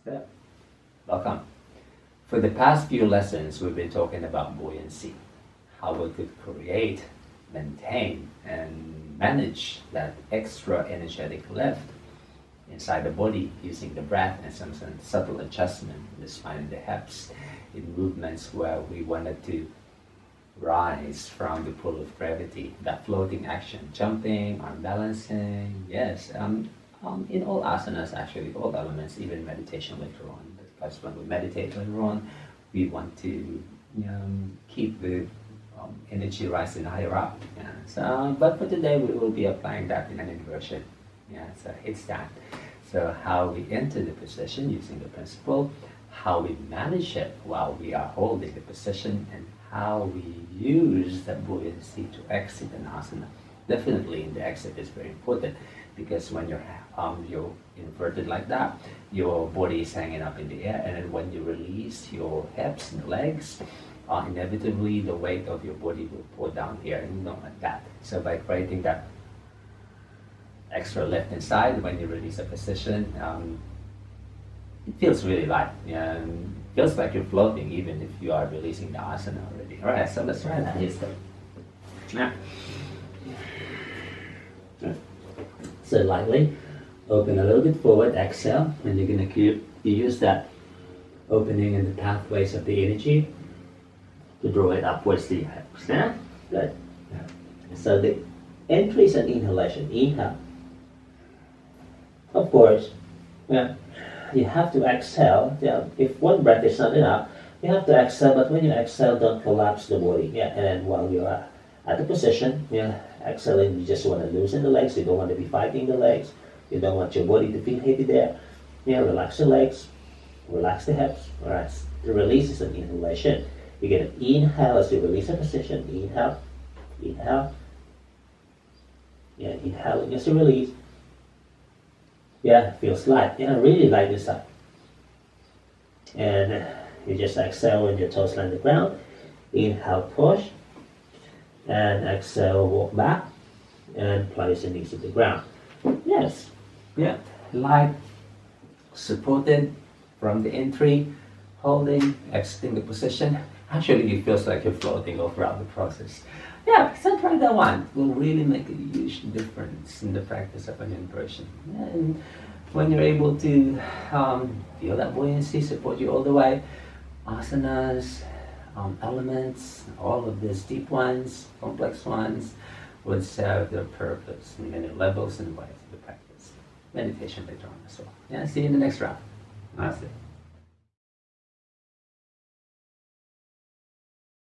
Good. Welcome. For the past few lessons, we've been talking about buoyancy, how we could create, maintain, and manage that extra energetic lift inside the body using the breath and some subtle adjustment in the spine and the hips in movements where we wanted to rise from the pull of gravity, that floating action, jumping, arm balancing, yes, in all asanas actually, all elements, even meditation later on, because when we meditate later on, we want to keep the energy rising higher up. Yeah. So, but for today we will be applying that in an inversion. Yeah, so headstand. So how we enter the position using the principle, how we manage it while we are holding the position, and how we use the buoyancy to exit an asana. Definitely the exit is very important, because when you're inverted like that, your body is hanging up in the air, and then when you release your hips and legs, inevitably the weight of your body will pour down here, and you don't want that. So by creating that extra lift inside, when you release a position, it feels really light. It feels like you're floating even if you are releasing the asana already. Alright, so let's try that. Yeah. So lightly open a little bit forward, exhale, and you're going to use that opening in the pathways of the energy to draw it upwards to your hips. Yeah? Good. So the entry is an inhalation. Inhale. Of course, you have to exhale. If one breath is not enough, you have to exhale, but when you exhale, don't collapse the body. And then while you are at the position, exhaling, you just want to loosen the legs. You don't want to be fighting the legs. You don't want your body to feel heavy there. Relax your legs, relax the hips. Alright, the release is an inhalation. You're going to inhale as you release a position. Inhale, inhale. Inhale as you release. Feels light. Really light inside. And you just exhale when your toes land the ground. Inhale, push. And exhale, walk back. And place your knees to the ground. Yes. Light, supported from the entry, holding, exiting the position. Actually, it feels like you're floating all throughout the process. So try that one. It will really make a huge difference in the practice of an inversion. And when you're able to feel that buoyancy support you all the way, asanas, elements, all of these deep ones, complex ones, would serve their purpose in many levels and ways of the practice. Meditation later on as well. See you in the next round. Namaste.